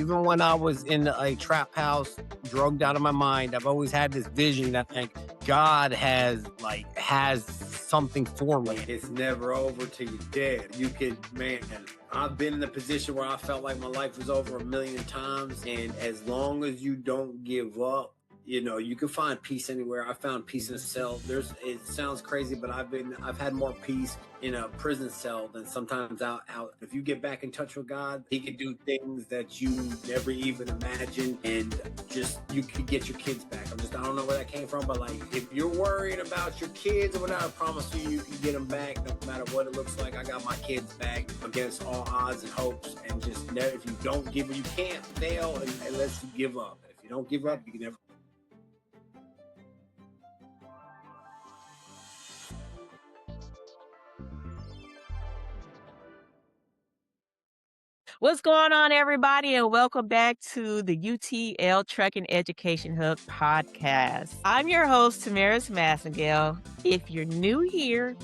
even when I was in a trap house, drugged out of my mind, I've always had this vision that like God has something for me. It's never over till you're dead. You could, man, I've been in a position where I felt like my life was over a million times. And as long as you don't give up, you can find peace anywhere. I found peace in a cell. It sounds crazy, but I've had more peace in a prison cell than sometimes out. If you get back in touch with God, He can do things that you never even imagined, and just you can get your kids back. I don't know where that came from, but like if you're worried about your kids or whatever, I promise you can get them back no matter what it looks like. I got my kids back against all odds and hopes, and just never, if you don't give, you can't fail unless you give up. If you don't give up, you can never. What's going on, everybody, and welcome back to the UTL Trucking Education Hub podcast. I'm your host, Tamaris Massengale. If you're new here,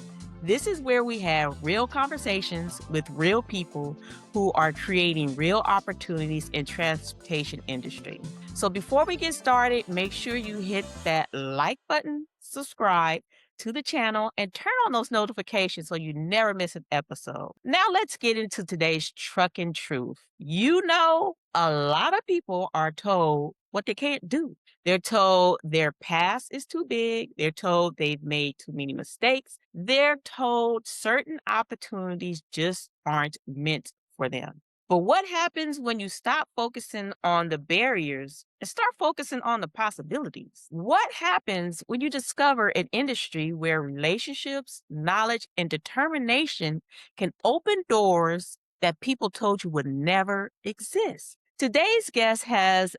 this is where we have real conversations with real people who are creating real opportunities in transportation industry. So before we get started, make sure you hit that like button, subscribe to the channel, and turn on those notifications so you never miss an episode. Now let's get into today's trucking truth. A lot of people are told what they can't do. They're told their past is too big. They're told they've made too many mistakes. They're told certain opportunities just aren't meant for them. But what happens when you stop focusing on the barriers and start focusing on the possibilities? What happens when you discover an industry where relationships, knowledge, and determination can open doors that people told you would never exist? Today's guest has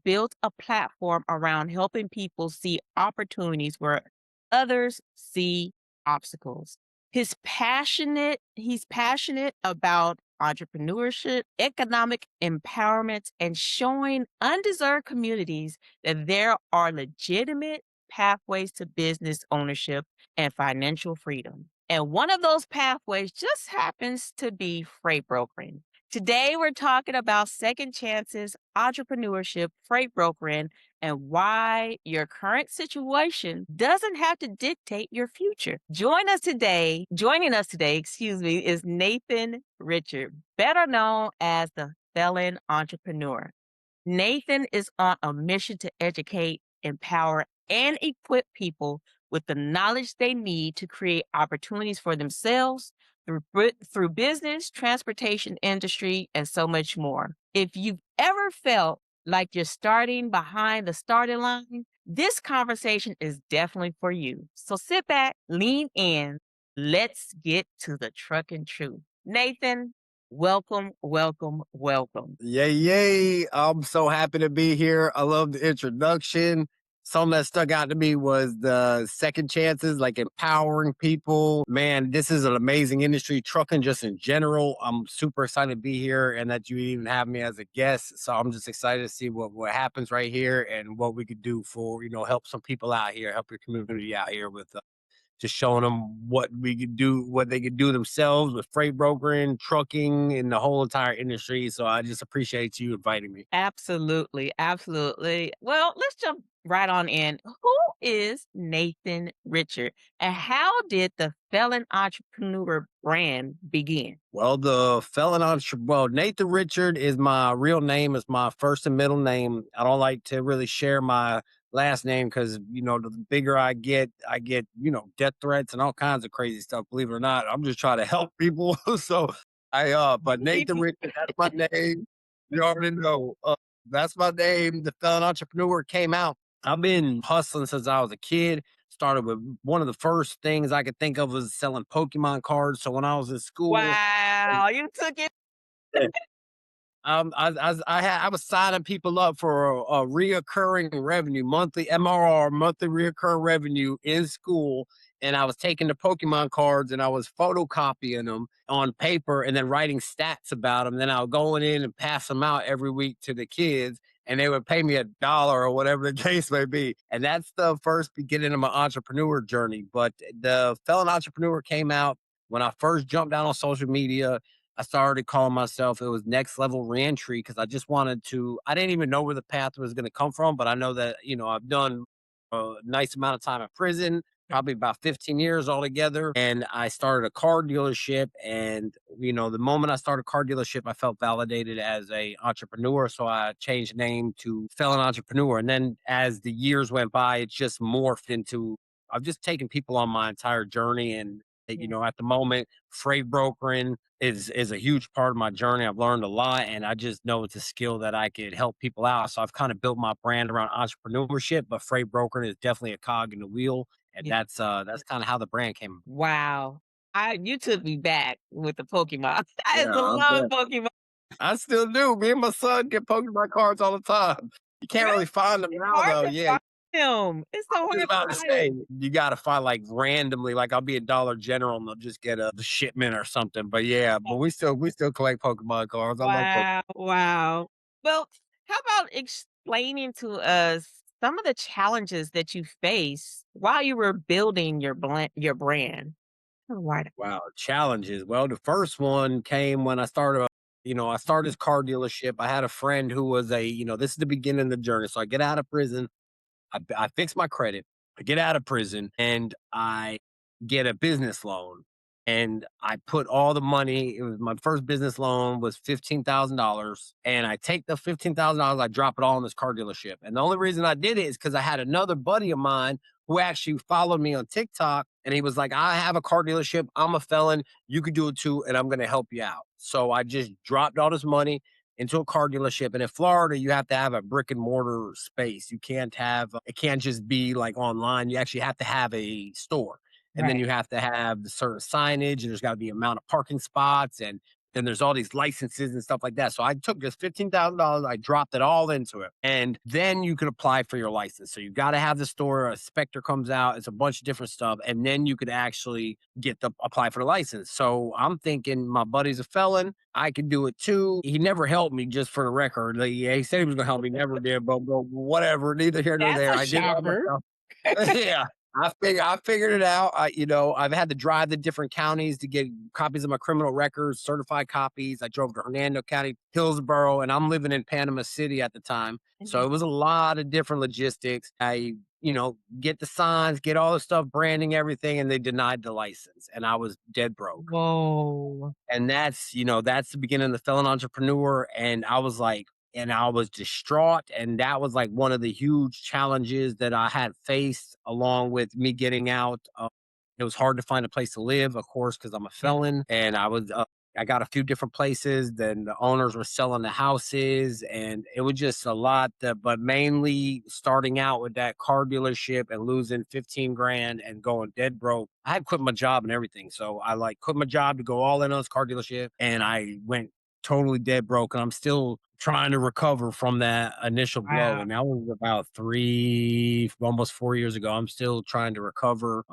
built a platform around helping people see opportunities where others see obstacles. He's passionate about entrepreneurship, economic empowerment, and showing undeserved communities that there are legitimate pathways to business ownership and financial freedom. And one of those pathways just happens to be freight brokering. Today, we're talking about second chances, entrepreneurship, freight brokering, and why your current situation doesn't have to dictate your future. Joining us today, is Nathan Richard, better known as the Felon Entrepreneur. Nathan is on a mission to educate, empower, and equip people with the knowledge they need to create opportunities for themselves through business, transportation industry, and so much more. If you've ever felt like you're starting behind the starting line, this conversation is definitely for you. So sit back, lean in. Let's get to the trucking truth. Nathan, welcome. Yay. I'm so happy to be here. I love the introduction. Something that stuck out to me was the second chances, like empowering people. Man, this is an amazing industry. Trucking just in general. I'm super excited to be here and that you even have me as a guest. So I'm just excited to see what happens right here and what we could do for, help some people out here, help your community out here with just showing them what we could do, what they could do themselves with freight brokering, trucking, and the whole entire industry. So I just appreciate you inviting me. Absolutely. Well, let's jump right on in. Who is Nathan Richard, and how did the Felon Entrepreneur brand begin? Well, Nathan Richard is my real name. It's my first and middle name. I don't like to really share my last name because, the bigger I get, death threats and all kinds of crazy stuff. Believe it or not, I'm just trying to help people. But Nathan Richard, that's my name. You already know. That's my name. The Felon Entrepreneur came out. I've been hustling since I was a kid. Started with one of the first things I could think of was selling Pokemon cards. So when I was in school, Wow, you took it. I was signing people up for a reoccurring revenue, monthly MRR, monthly reoccurring revenue in school. And I was taking the Pokemon cards and I was photocopying them on paper and then writing stats about them. Then I was going in and pass them out every week to the kids, and they would pay me $1 or whatever the case may be. And that's the first beginning of my entrepreneur journey. But the Felon Entrepreneur came out when I first jumped down on social media. I started calling myself, it was next level reentry because I just wanted to, I didn't even know where the path was going to come from, but I know that, I've done a nice amount of time in prison, probably about 15 years altogether. And I started a car dealership. And, the moment I started a car dealership, I felt validated as a entrepreneur. So I changed name to Felon Entrepreneur. And then as the years went by, it just morphed into, I've just taken people on my entire journey. And, Yeah. at the moment, freight brokering is a huge part of my journey. I've learned a lot, and I just know it's a skill that I could help people out. So I've kind of built my brand around entrepreneurship, but freight brokering is definitely a cog in the wheel, and Yeah. that's kind of how the brand came. Wow. You took me back with the Pokemon. I Yeah, used to I love bet. Pokemon. I still do. Me and my son get Pokemon cards all the time. You can't Really? really find them It's now, hard though. to Yeah, find them. It's I so was just hard to about to find say, 'em. you gotta find, like, randomly, like, I'll be at Dollar General, and they'll just get a shipment or something, but yeah, but we still collect Pokemon cards. I love Pokemon. Wow, wow. Well, how about explaining to us some of the challenges that you faced while you were building your brand? Oh, why? Wow, challenges. Well, the first one came when I started this car dealership. I had a friend who was this is the beginning of the journey. So I get out of prison, I fix my credit. I get out of prison and I get a business loan. And I put all the money. It was my first business loan was $15,000. And I take the $15,000, I drop it all in this car dealership. And the only reason I did it is because I had another buddy of mine who actually followed me on TikTok. And he was like, I have a car dealership. I'm a felon. You could do it too. And I'm going to help you out. So I just dropped all this money into a car dealership. And in Florida, you have to have a brick and mortar space. You can't have it can't just be like online. You actually have to have a store. And then Right, you have to have the certain signage, and there's got to be amount of parking spots, and then there's all these licenses and stuff like that. So I took this $15,000, I dropped it all into it, and then you could apply for your license. So you got to have the store. A inspector comes out. It's a bunch of different stuff, and then you could actually get the apply for the license. So I'm thinking my buddy's a felon. I could do it too. He never helped me, just for the record. Like, yeah, he said he was going to help me, never did. But whatever, neither here nor that's there. a I did it all shocker. myself. Yeah. I figured it out. I've had to drive to different counties to get copies of my criminal records, certified copies. I drove to Hernando County, Hillsborough, and I'm living in Panama City at the time. So Mhm. it was a lot of different logistics. Get the signs, get all the stuff, branding, everything, and they denied the license. And I was dead broke. Whoa. And that's the beginning of the Felon Entrepreneur, and I was distraught, and that was, like, one of the huge challenges that I had faced along with me getting out. It was hard to find a place to live, of course, because 'cause I'm a Yeah. felon, and I got a few different places, then the owners were selling the houses, and it was just a lot, but mainly starting out with that car dealership and losing 15 grand and going dead broke. I had quit my job and everything, so I, like, quit my job to go all in on this car dealership, and I went totally dead broke, and I'm still trying to recover from that initial blow, Wow. and that was about 3, almost 4 years ago. I'm still trying to recover.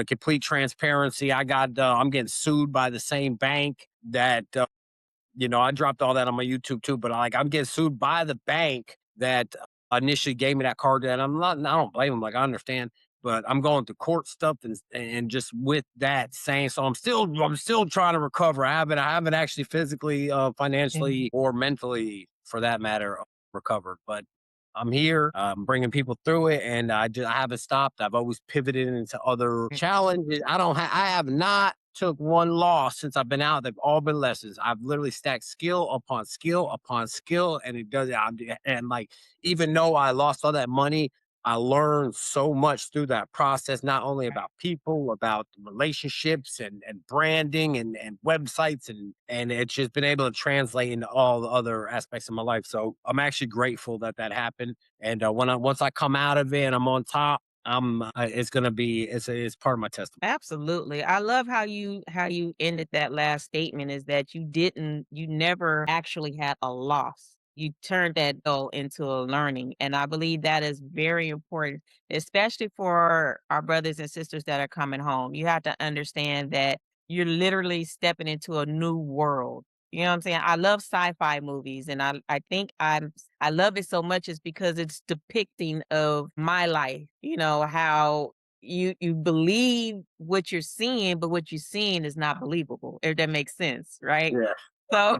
Complete transparency. I'm getting sued by the same bank that, I dropped all that on my YouTube too, but I'm getting sued by the bank that initially gave me that card. And I don't blame them. Like, I understand, but I'm going through court stuff, and just with that saying, so I'm still trying to recover. I haven't actually physically, Mhm. financially, or mentally, for that matter, recovered, but I'm here. I'm bringing people through it, and I haven't stopped. I've always pivoted into other challenges. I have not took one loss since I've been out. They've all been lessons. I've literally stacked skill upon skill upon skill, and it does. And, like, even though I lost all that money, I learned so much through that process, not only about people, about relationships, and branding, and websites, and it's just been able to translate into all the other aspects of my life. So I'm actually grateful that that happened. And once I come out of it and I'm on top, it's gonna be it's part of my testimony. Absolutely. I love how you ended that last statement is that you never actually had a loss. You turned that goal into a learning. And I believe that is very important, especially for our brothers and sisters that are coming home. You have to understand that you're literally stepping into a new world. You know what I'm saying? I love sci-fi movies and I love it so much is because it's depicting of my life, how you believe what you're seeing, but what you're seeing is not believable, if that makes sense, right? Yeah. So,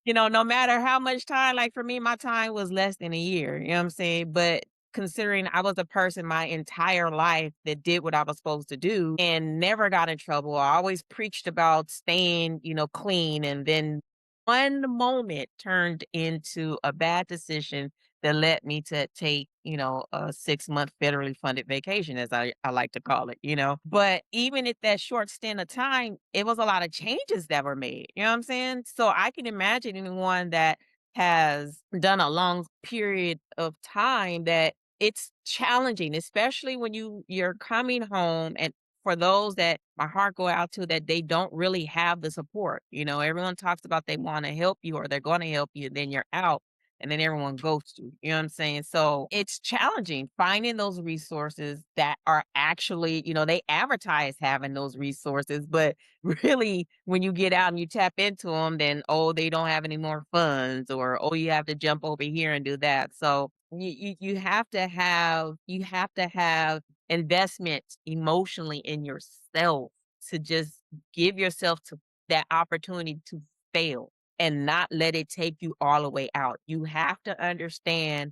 no matter how much time, like for me, my time was less than a year, you know what I'm saying? But considering I was a person my entire life that did what I was supposed to do and never got in trouble, I always preached about staying, clean. And then one moment turned into a bad decision that led me to take, a 6-month federally funded vacation, as I like to call it. But even at that short stint of time, it was a lot of changes that were made. You know what I'm saying? So I can imagine anyone that has done a long period of time that it's challenging, especially when you're coming home and for those that my heart go out to that they don't really have the support. Everyone talks about they want to help you or they're going to help you, then you're out and then everyone goes to. You know what I'm saying? So it's challenging finding those resources that are actually, they advertise having those resources, but really when you get out and you tap into them, then, oh, they don't have any more funds or, oh, you have to jump over here and do that. So you have to have investment emotionally in yourself to just give yourself to that opportunity to fail and not let it take you all the way out. You have to understand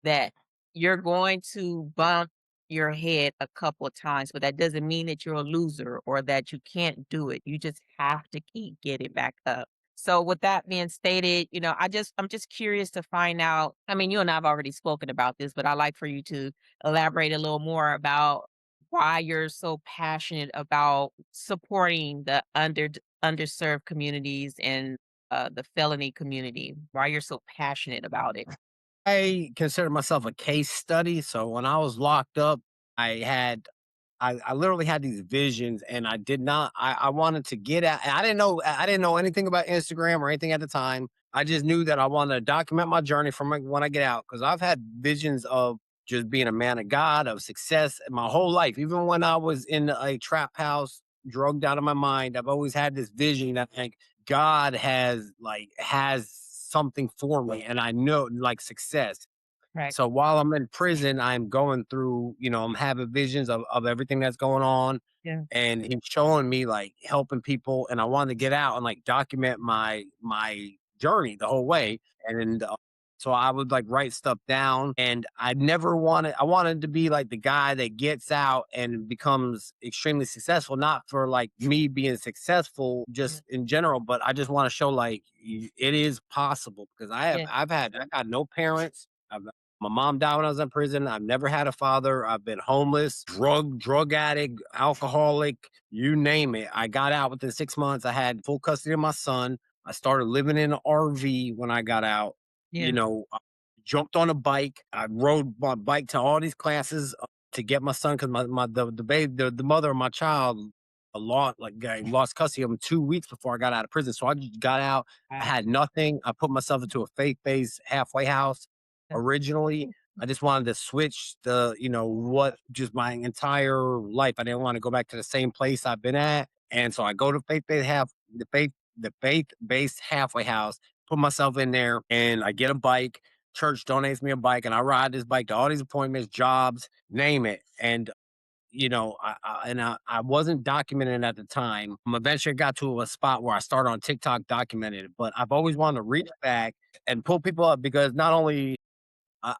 that you're going to bump your head a couple of times, but that doesn't mean that you're a loser or that you can't do it. You just have to keep getting back up. So with that being stated, I'm just curious to find out. I mean, you and I've already spoken about this, but I'd like for you to elaborate a little more about why you're so passionate about supporting the underserved communities and the felony community, why you're so passionate about it. I consider myself a case study. So when I was locked up, I had I literally had these visions and I did not I wanted to get out. I didn't know anything about Instagram or anything at the time. I just knew that I wanted to document my journey from when I get out because I've had visions of just being a man of God, of success my whole life. Even when I was in a trap house, drugged out of my mind, I've always had this vision that like God has something for me and I know like success. Right. So while I'm in prison, I'm going through, I'm having visions of everything that's going on. Yeah. And he's showing me like helping people. And I wanted to get out and like document my journey the whole way. And so I would like write stuff down and I wanted to be like the guy that gets out and becomes extremely successful, not for like me being successful Yeah. just in general, but I just want to show like it is possible because Yeah. I got no parents. My mom died when I was in prison. I've never had a father. I've been homeless, drug addict, alcoholic, you name it. I got out within 6 months. I had full custody of my son. I started living in an RV when I got out. Yeah. I jumped on a bike. I rode my bike to all these classes to get my son because the mother of my child I lost custody of him 2 weeks before I got out of prison. So I just got out. I Wow. had nothing. I put myself into a faith-based halfway house That's originally. I just wanted to switch what just my entire life. I didn't want to go back to the same place I've been at. And so I go to the faith-based halfway house, put myself in there and I get a bike. Church donates me a bike and I ride this bike to all these appointments, jobs, name it. And I wasn't documenting it at the time. Eventually I got to a spot where I started on TikTok documented it, but I've always wanted to reach back and pull people up because not only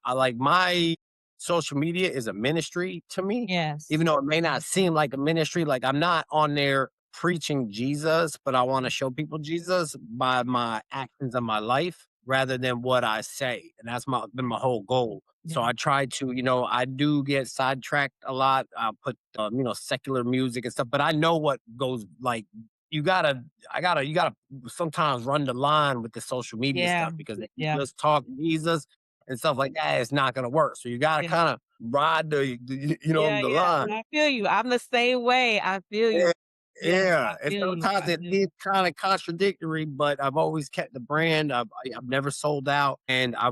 I like my social media is a ministry to me, Yes. even though it may not seem like a ministry. Like I'm not on there preaching Jesus, but I want to show people Jesus by my actions of my life rather than what I say. And that's been my whole goal. So Yeah. I try to, I do get sidetracked a lot. I put, secular music and stuff, but I know what goes like. You gotta, you gotta sometimes run the line with the social media Yeah. stuff because if you Yeah. just talk Jesus, and stuff like that, it's not gonna work. So you gotta Yeah. kind of ride Yeah. the Yeah. line. I feel you. I'm the same way. I feel Yeah, you. Yes. I yeah. And feel you. sometimes I it feel you. is kind of contradictory, but I've always kept the brand. I've never sold out, and I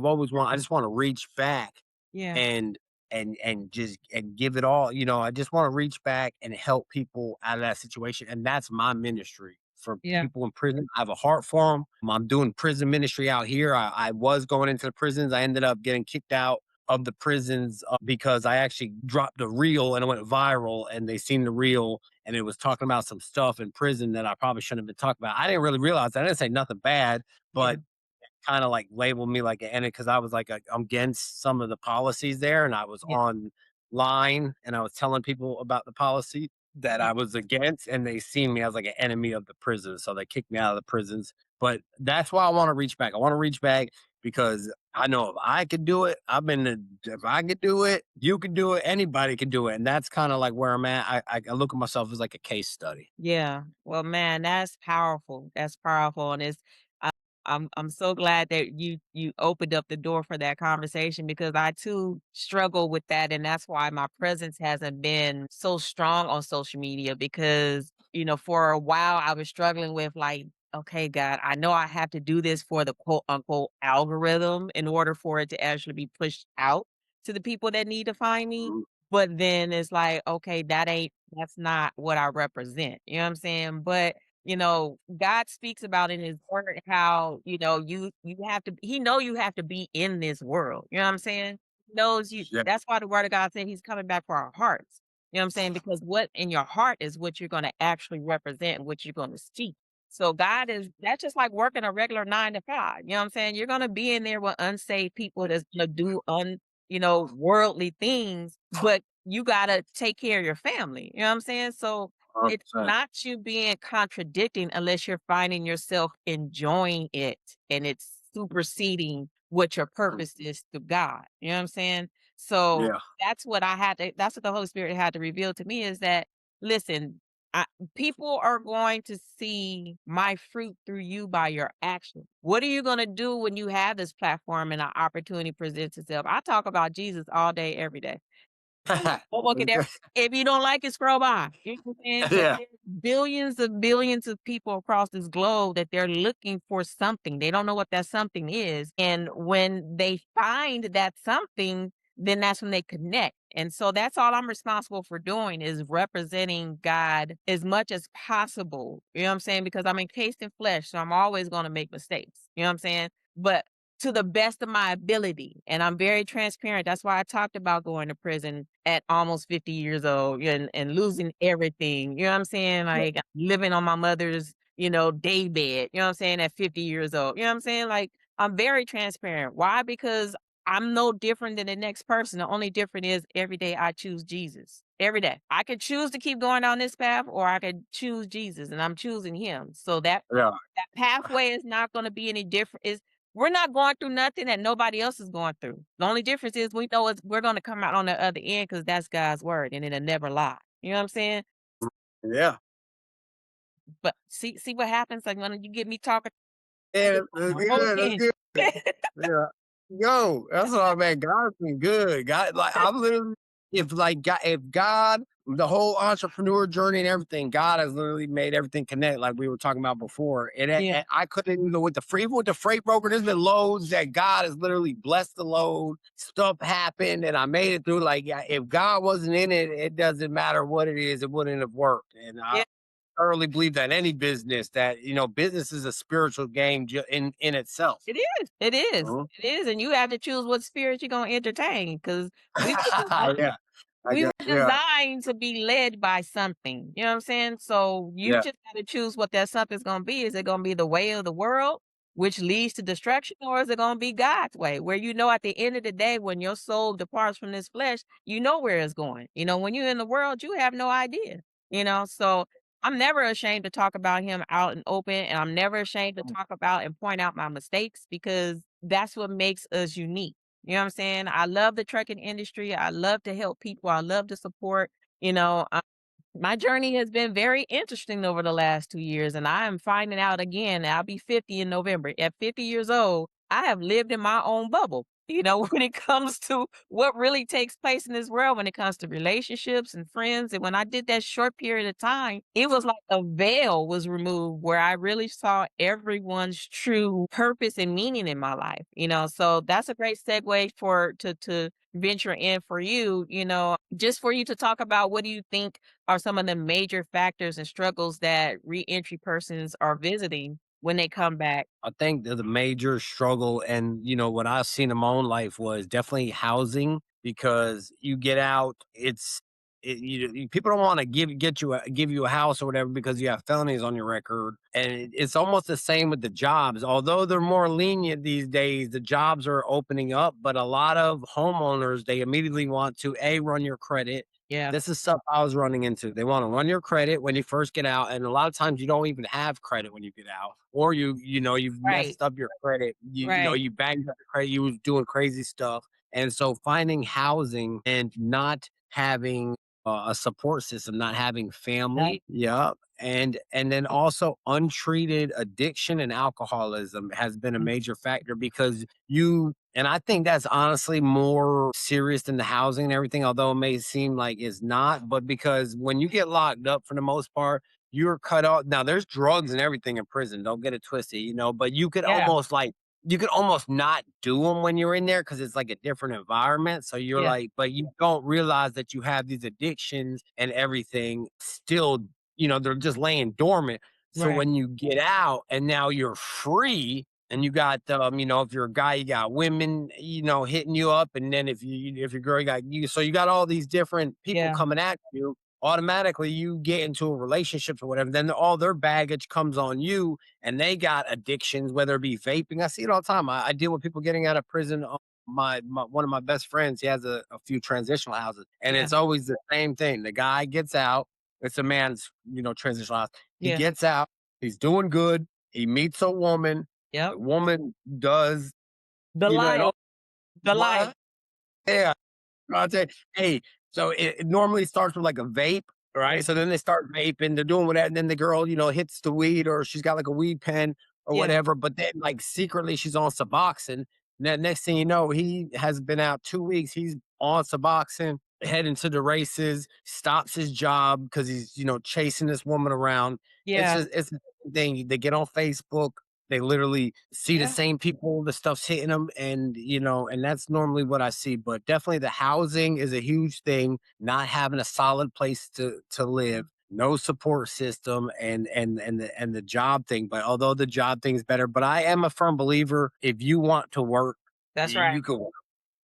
just want to reach back Yeah. and and give it all. I just want to reach back and help people out of that situation, and that's my ministry for Yeah. people in prison. I have a heart for them. I'm doing prison ministry out here. I was going into the prisons. I ended up getting kicked out of the prisons because I actually dropped a reel and it went viral, and they seen the reel and it was talking about some stuff in prison that I probably shouldn't have been talking about. I didn't really realize I didn't say nothing bad, Yeah. but kind of like labeled me like an enemy because I was like I'm against some of the policies there, and I was Yeah. online and I was telling people about the policy that Yeah. I was against, and they seen me as like an enemy of the prison, so they kicked me out of the prisons. But that's why I want to reach back. I want to reach back because I know if I could do it, if I could do it, you could do it, anybody can do it, and that's kind of like where I'm at. I look at myself as like a case study. Yeah. Well, man, that's powerful. That's powerful, and I, I'm so glad that you opened up the door for that conversation because I too struggle with that, and that's why my presence hasn't been so strong on social media because for a while I was struggling with like, okay, God, I know I have to do this for the quote unquote algorithm in order for it to actually be pushed out to the people that need to find me. Mhm. But then it's like, okay, that's not what I represent. You know what I'm saying? But God speaks about in his word how, you have to you have to be in this world. You know what I'm saying? He knows you Yeah, that's why the word of God said he's coming back for our hearts. You know what I'm saying? Because what in your heart is what you're gonna actually represent and what you're gonna see. So God is that's just like working a regular 9 to 5. You know what I'm saying? You're gonna be in there with unsaved people that's gonna do worldly things, but you gotta take care of your family. You know what I'm saying? So it's 100%. not you being contradicting unless you're finding yourself enjoying it and it's superseding what your purpose is to God. You know what I'm saying? So Yeah. that's what the Holy Spirit had to reveal to me is that listen, I, people are going to see my fruit through you by your action. What are you going to do when you have this platform and an opportunity presents itself? I talk about Jesus all day, every day. Don't look at that. If you don't like it, scroll by. You know what I'm saying? Because Yeah. there's billions of people across this globe that they're looking for something. They don't know what that something is. And when they find that something, then that's when they connect. And so that's all I'm responsible for doing is representing God as much as possible. You know what I'm saying? Because I'm encased in flesh, so I'm always going to make mistakes. You know what I'm saying? But to the best of my ability. And I'm very transparent. That's why I talked about going to prison at almost 50 years old and losing everything. You know what I'm saying? Yeah. Like living on my mother's, day bed, you know what I'm saying, at 50 years old. You know what I'm saying? Like I'm very transparent. Why? Because I'm no different than the next person. The only difference is every day I choose Jesus. Every day. I could choose to keep going down this path or I could choose Jesus and I'm choosing him. So Yeah. that pathway is not going to be any different. We're not going through nothing that nobody else is going through. The only difference is we know we're going to come out on the other end because that's God's word and it'll never lie. You know what I'm saying? Yeah. But see what happens like when you get me talking, I Yeah, get on that's a whole good, that's tangent. good. Yeah. Yo, that's what man, God's been good. God, like I'm literally if God, the whole entrepreneur journey and everything, God has literally made everything connect like we were talking about before. Yeah, I couldn't even with the freight broker, there's been loads that God has literally blessed the load. Stuff happened and I made it through. Like yeah, if God wasn't in it, it doesn't matter what it is, it wouldn't have worked. And I yeah, thoroughly believe that any business that business is a spiritual game in itself. it is. It is. Mhm. It is. And you have to choose what spirit you're going to entertain because we were Yeah, I we were get yeah, designed to be led by something, you know what I'm saying? So you yeah, just gotta choose what that something's gonna be. Is it gonna be the way of the world, which leads to destruction, or is it gonna be God's way? Where at the end of the day, when your soul departs from this flesh, you know where it's going. When you're in the world, you have no idea. So I'm never ashamed to talk about him out and open, and I'm never ashamed to talk about and point out my mistakes because that's what makes us unique. You know what I'm saying? I love the trucking industry. I love to help people. I love to support. You know, my journey has been very interesting over the last 2 years, and I am finding out again, I'll be 50 in November. At 50 years old, I have lived in my own bubble, when it comes to what really takes place in this world, when it comes to relationships and friends. And when I did that short period of time, it was like a veil was removed where I really saw everyone's true purpose and meaning in my life. So that's a great segue to venture in for you, just for you to talk about what do you think are some of the major factors and struggles that reentry persons are visiting when they come back? I think that the major struggle and what I've seen in my own life was definitely housing because you get out, people don't want to give you a house or whatever because you have felonies on your record, and it's almost the same with the jobs. Although they're more lenient these days, the jobs are opening up, but a lot of homeowners, they immediately want to run your credit. Yeah. This is stuff I was running into. They want to run your credit when you first get out, and a lot of times you don't even have credit when you get out, or you've Right. messed up your credit. Right. You banged up your credit. You was doing crazy stuff, and so finding housing and not having a support system, not having family. Yep. And then also untreated addiction and alcoholism has been a Mm. major factor because and I think that's honestly more serious than the housing and everything, although it may seem like it's not. But because when you get locked up for the most part, you're cut off. Now there's drugs and everything in prison. Don't get it twisted, but Yeah. you could almost not do them when you're in there because it's like a different environment. So you're Yeah. like, but you don't realize that you have these addictions and everything still, they're just laying dormant. So Right. when you get out and now you're free and you got, if you're a guy, you got women, hitting you up. And then if you're a girl, you got you. So you got all these different people Yeah. coming at you. Automatically, you get into a relationship or whatever. Then all their baggage comes on you, and they got addictions, whether it be vaping. I see it all the time. I deal with people getting out of prison. My one of my best friends, he has a few transitional houses, and Yeah. it's always the same thing. The guy gets out. It's a man's, transitional house. He Yeah. gets out. He's doing good. He meets a woman. Yep. The woman does, The and life. all The life. what? Yeah, I'll tell you, hey, so it normally starts with like a vape, Yeah. right? So then they start vaping, they're doing whatever, and then the girl, hits the weed or she's got like a weed pen or Yeah. whatever. But then like secretly she's on Suboxone. And then next thing you know, he has been out 2 weeks. He's on Suboxone, heading to the races, stops his job because he's, chasing this woman around. Yeah. It's the thing. They get on Facebook, they literally see the Yeah. same people, the stuff's hitting them, and that's normally what I see. But definitely the housing is a huge thing, not having a solid place to live, no support system, and the job thing. But although the job thing's better, but I am a firm believer if you want to work, That's right. you can work.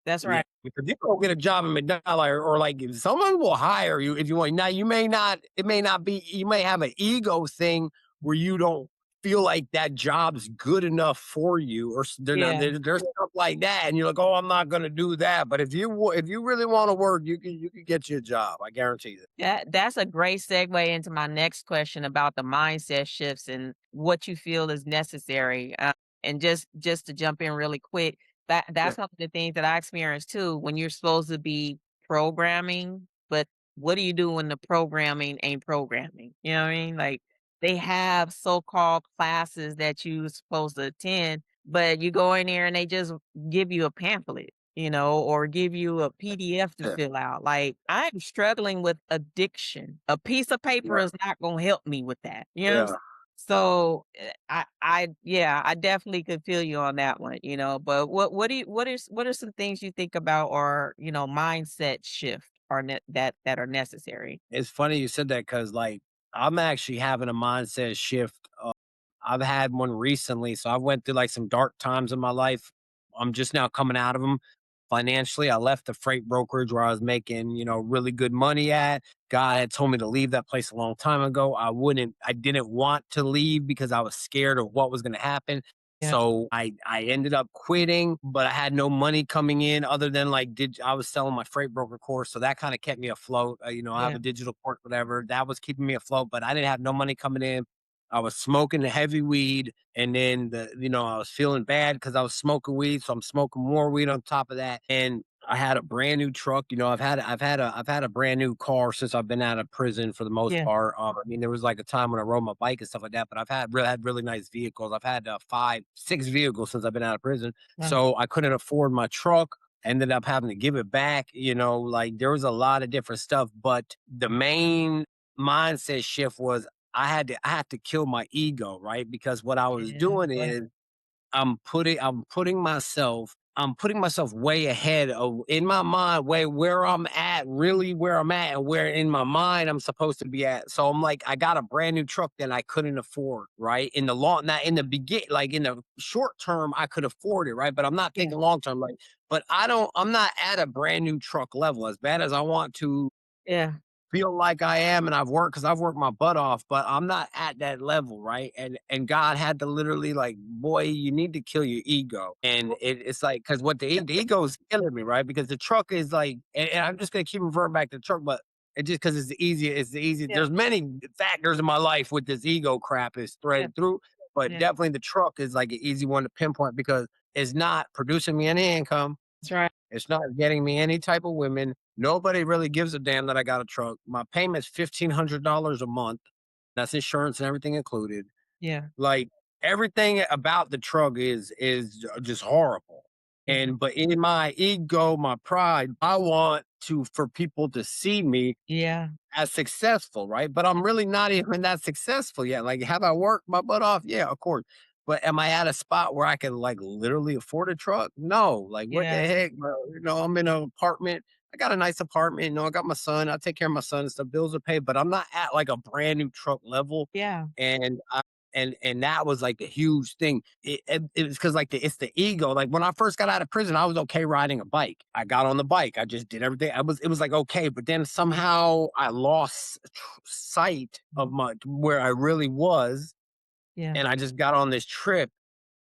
That's Yeah, right. because you go get a job in McDonald's or like if someone will hire you if you want. Now you may not, it may not be, you may have an ego thing where you don't feel like that job's good enough for you, or they're not. Yeah. There's stuff like that, and you're like, oh, I'm not going to do that. But if you really want to work, you can get you a job. I guarantee you. That's a great segue into my next question about the mindset shifts and what you feel is necessary. And just to jump in really quick, Yeah, that's one of the things that I experienced too. When you're supposed to be programming, but what do you do when the programming ain't programming? You know what I mean? Like they have so-called classes that you're supposed to attend, but you go in there and they just give you a pamphlet, or give you a PDF to yeah, fill out. Like, I'm struggling with addiction. A piece of paper yeah, is not gonna help me with that. You know what I'm yeah. saying? So yeah, I definitely could feel you on that one, but what are some things you think about or, mindset shift are that are necessary? It's funny you said that because like I'm actually having a mindset shift. I've had one recently, so I went through like some dark times in my life. I'm just now coming out of them financially. I left the freight brokerage where I was making, really good money at. God had told me to leave that place a long time ago. I didn't want to leave because I was scared of what was going to happen. Yeah. So I ended up quitting, but I had no money coming in other than like I was selling my freight broker course, so that kind of kept me afloat. I have Yeah. a digital course, whatever that was keeping me afloat, but I didn't have no money coming in. I was smoking the heavy weed, and then I was feeling bad because I was smoking weed, so I'm smoking more weed on top of that. And I had a brand new truck. I've had a brand new car since I've been out of prison for the most Yeah. part. I mean, there was like a time when I rode my bike and stuff like that, but I've had really nice vehicles. I've had 6 vehicles since I've been out of prison, Wow. so I couldn't afford my truck. Ended up having to give it back. Like there was a lot of different stuff, but the main mindset shift was I had to kill my ego, right? Because what I was Yeah. doing Right. is I'm putting myself way ahead of in my mind where I'm at, really where I'm at, and where in my mind I'm supposed to be at. So I'm like, I got a brand new truck that I couldn't afford, right? In the long not in the begin like in the short term, I could afford it, right? But I'm not Yeah. thinking long term, like, I'm not at a brand new truck level as bad as I want to Yeah. feel like I am, and I've worked my butt off, but I'm not at that level, right? And God had to literally like, boy, you need to kill your ego. And it's like because what the ego is killing me, right? Because the truck is like, and I'm just gonna keep reverting back to the truck, but it just because it's the easy. Yeah. There's many factors in my life with this ego crap is Yeah. threaded through, but Yeah. definitely the truck is like an easy one to pinpoint because it's not producing me any income. That's right. It's not getting me any type of women. Nobody really gives a damn that I got a truck. My payment's $1,500 a month. That's insurance and everything included. Yeah. Like everything about the truck is just horrible. Yeah. But in my ego, my pride, I want to for people to see me Yeah. as successful, right? But I'm really not even that successful yet. Like, have I worked my butt off? Yeah, of course. But am I at a spot where I can like literally afford a truck? No. Like, what the Yeah. heck, bro? I'm in an apartment. I got a nice apartment. I got my son. I take care of my son and stuff. Bills are paid, but I'm not at like a brand new truck level. Yeah. And and that was like a huge thing. It was because like it's the ego. Like when I first got out of prison, I was okay riding a bike. I got on the bike. I just did everything. It was like okay, but then somehow I lost sight of my where I really was, Yeah. and I just got on this trip.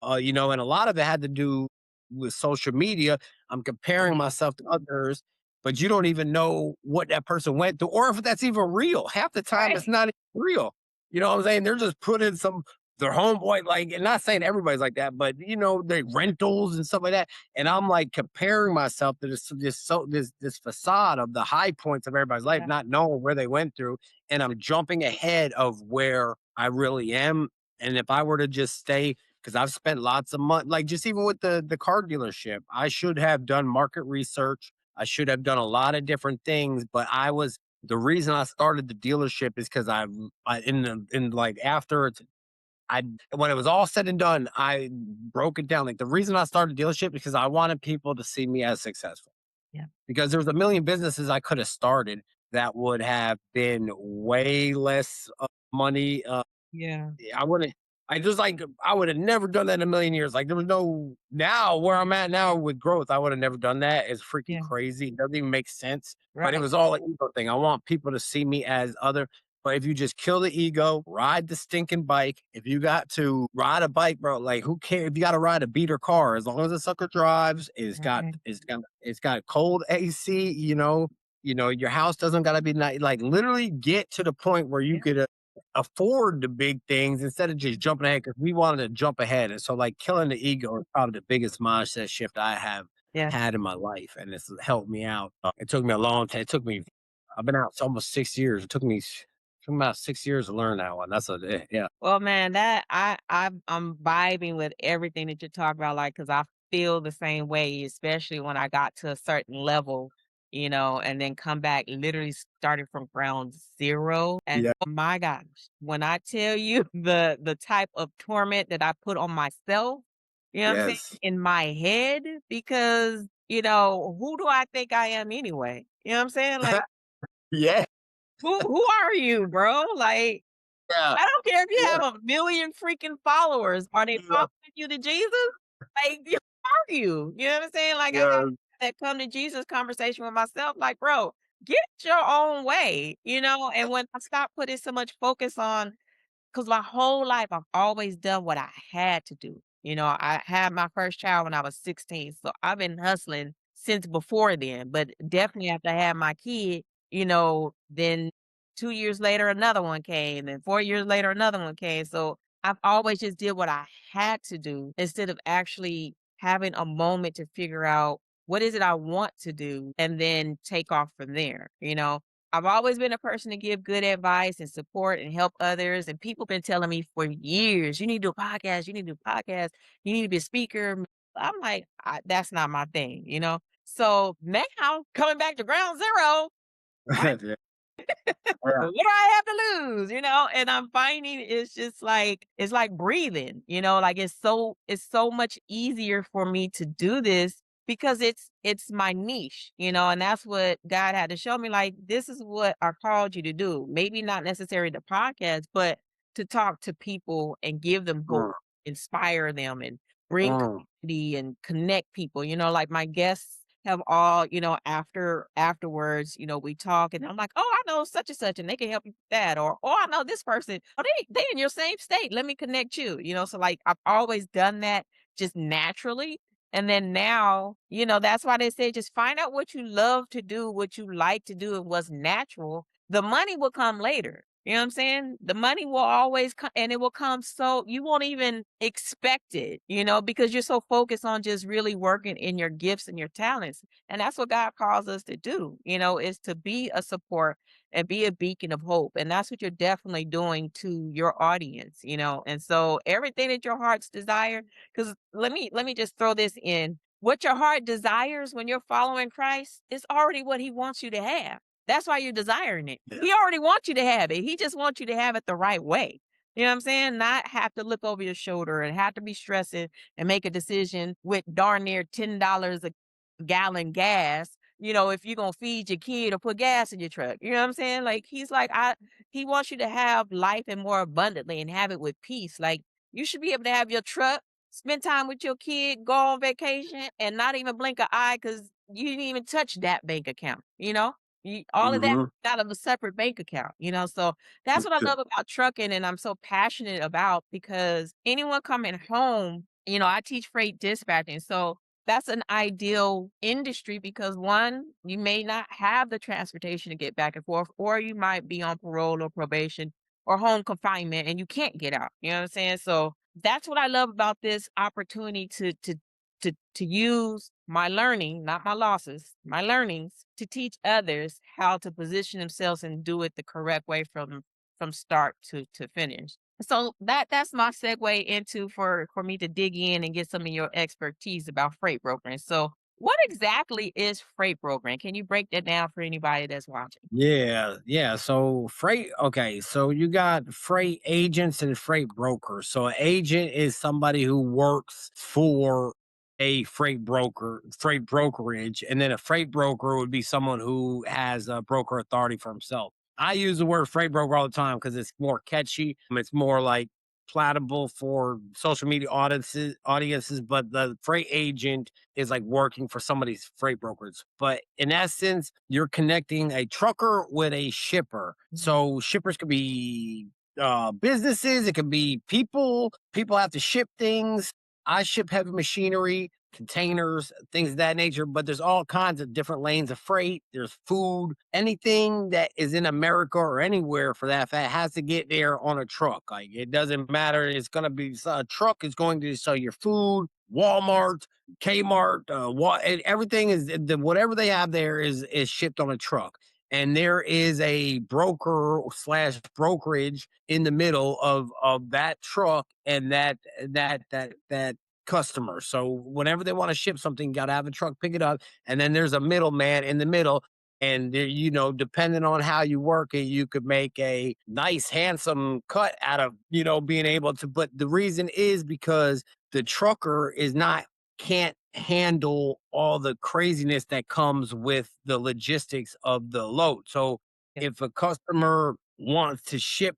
And a lot of it had to do with social media. I'm comparing myself to others, but you don't even know what that person went through, or if that's even real. Half the time, it's Right. not even real. You know what I'm saying? They're just putting their homeboy like, and not saying everybody's like that, but they rentals and stuff like that. And I'm like comparing myself to this facade of the high points of everybody's life, Yeah. not knowing where they went through, and I'm jumping ahead of where I really am. And if I were to just stay because I've spent lots of money, like just even with the car dealership, I should have done market research. I should have done a lot of different things, but the reason I started the dealership is because I in like after it's I when it was all said and done, I broke it down. Like the reason I started the dealership because I wanted people to see me as successful. Yeah. Because there was a million businesses I could have started that would have been way less money. Yeah. I wouldn't I would have never done that in a million years. Like there was no now where I'm at now with growth, I would have never done that. It's freaking Yeah. crazy. It doesn't even make sense. But it Right. was all an ego thing. I want people to see me as other. But if you just kill the ego, ride the stinking bike. If you got to ride a bike, bro, like who cares if you got to ride a beater car? As long as the sucker drives, Right. it's got cold AC. Your house doesn't gotta be nice. Like literally get to the point where you Yeah. could afford the big things instead of just jumping ahead because we wanted to jump ahead. And so, like, killing the ego is probably the biggest mindset shift I have Yeah. had in my life. And it's helped me out. It took me a long time. I've been out almost 6 years. It took me about 6 years to learn that one. Yeah. Well, man, that I'm vibing with everything that you're talking about, like, cause I feel the same way, especially when I got to a certain level, and then come back literally started from ground zero. And Yeah. oh my gosh, when I tell you the type of torment that I put on myself, you know what I'm saying, Yes. in my head, because who do I think I am anyway? You know what I'm saying? Like, Yeah. who are you, bro? Like, Yeah. I don't care if you Yeah. have a million freaking followers. Are they Yeah. following you to Jesus? Like, who are you? You know what I'm saying? Like, I got Yeah. that come to Jesus conversation with myself. Like, bro, get your own way. And when I stop putting so much focus on 'cause my whole life, I've always done what I had to do. I had my first child when I was 16, so I've been hustling since before then, but definitely after I had my kid, then 2 years later, another one came, and 4 years later, another one came, so I've always just did what I had to do instead of actually having a moment to figure out what is it I want to do and then take off from there. I've always been a person to give good advice and support and help others. And people been telling me for years, you need to do a podcast, you need to do a podcast, you need to be a speaker. I'm like, that's not my thing. So now coming back to ground zero, Yeah. Yeah. what do I have to lose? And I'm finding it's just like it's like breathing. Like it's so much easier for me to do this because it's my niche, and that's what God had to show me. Like, this is what I called you to do. Maybe not necessarily the podcast, but to talk to people and give them hope, Mm, inspire them, and bring mm, community and connect people. Like my guests have all, afterwards, we talk and I'm like, oh, I know such and such, and they can help you with that. Or, oh, I know this person. Oh, they in your same state. Let me connect you. So like I've always done that just naturally. And then now, that's why they say just find out what you love to do, what you like to do, and what's natural. The money will come later. You know what I'm saying? The money will always come, and it will come so you won't even expect it, because you're so focused on just really working in your gifts and your talents. And that's what God calls us to do, is to be a support and be a beacon of hope. And that's what you're definitely doing to your audience. And so everything that your heart's desire, because let me just throw this in. What your heart desires when you're following Christ is already what he wants you to have. That's why you're desiring it. Yeah. He already wants you to have it. He just wants you to have it the right way. You know what I'm saying? Not have to look over your shoulder and have to be stressing and make a decision with darn near $10 a gallon gas, if you're gonna feed your kid or put gas in your truck. You know what I'm saying? Like he's like, he wants you to have life and more abundantly and have it with peace. Like you should be able to have your truck, spend time with your kid, go on vacation, and not even blink an eye because you didn't even touch that bank account. All of that Hmm. out of a separate bank account. So that's what I love about trucking, and I'm so passionate about because anyone coming home, I teach freight dispatching. So that's an ideal industry because one, you may not have the transportation to get back and forth, or you might be on parole or probation or home confinement and you can't get out. You know what I'm saying? So that's what I love about this opportunity to use my learning, not my losses, my learnings to teach others how to position themselves and do it the correct way from start to finish. So that's my segue into for me to dig in and get some of your expertise about freight brokering. So what exactly is freight brokering? Can you break that down for anybody that's watching? Yeah, yeah. So freight, okay. So you got freight agents and freight brokers. So an agent is somebody who works for a freight brokerage, and then a freight broker would be someone who has a broker authority for himself. I use the word freight broker all the time because it's more catchy. It's more like palatable for social media audiences, but the freight agent is like working for somebody's freight brokerage. But in essence, you're connecting a trucker with a shipper. Mhm. So shippers could be businesses, it could be people. People have to ship things. I ship heavy machinery, containers, things of that nature, but there's all kinds of different lanes of freight. There's food, anything that is in America or anywhere for that fact has to get there on a truck. Like it doesn't matter. It's going to be a truck is going to sell your food, Walmart, Kmart, everything is whatever they have there is shipped on a truck. And there is a broker slash brokerage in the middle of that truck and that customer. So whenever they want to ship something, got to have a truck pick it up, and then there's a middleman in the middle. And there, depending on how you work it, you could make a nice, handsome cut out of being able to. But the reason is because the trucker is not can't handle all the craziness that comes with the logistics of the load. So Yeah. if a customer wants to ship,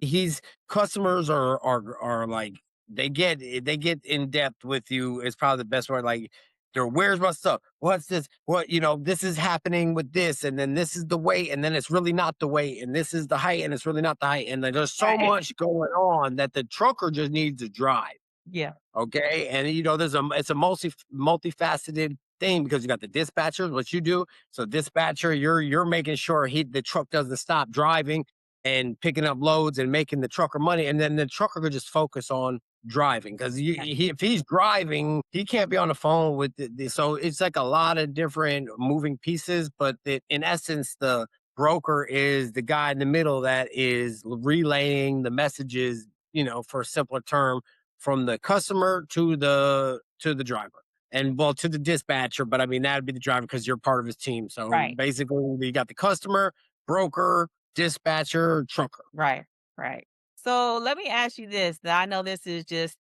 he's customers are like they get in depth with you is probably the best word. Like, where's my stuff? What's this? What this is happening with this, and then this is the weight, and then it's really not the weight, and this is the height, and it's really not the height, and there's so Right. much going on that the trucker just needs to drive. Yeah. Okay. And it's a multifaceted thing because you got the dispatcher, what you do. So dispatcher, you're making sure the truck doesn't stop driving and picking up loads and making the trucker money. And then the trucker could just focus on driving because Right. if he's driving, he can't be on the phone with so it's like a lot of different moving pieces. But in essence, the broker is the guy in the middle that is relaying the messages, for a simpler term, from the customer to the driver and well to the dispatcher, but I mean that'd be the driver because you're part of his team. So Right. basically you got the customer, broker, dispatcher, trucker. Right. Right. So let me ask you this. Now, I know this is just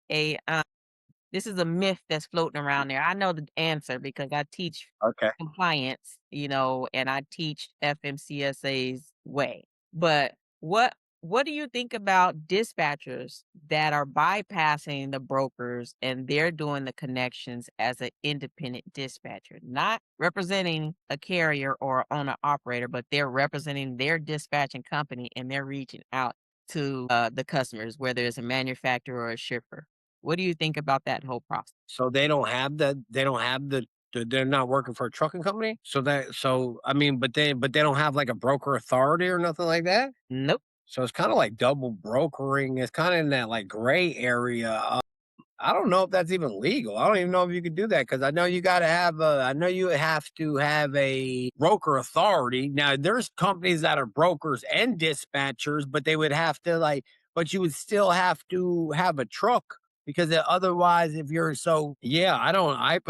this is a myth that's floating around there. I know the answer because I teach Okay. compliance, and I teach FMCSA's way. But What do you think about dispatchers that are bypassing the brokers and they're doing the connections as an independent dispatcher, not representing a carrier or owner operator, but they're representing their dispatching company and they're reaching out to the customers, whether it's a manufacturer or a shipper? What do you think about that whole process? So they don't have they're not working for a trucking company. So I mean, but they don't have like a broker authority or nothing like that. Nope. So it's kind of like double brokering. It's kind of in that like gray area. I don't know if that's even legal. I don't even know if you could do that because I know you got to have I know you have to have a broker authority. Now there's companies that are brokers and dispatchers, but they would have to like, but you would still have to have a truck because otherwise, if you're so yeah, I don't I.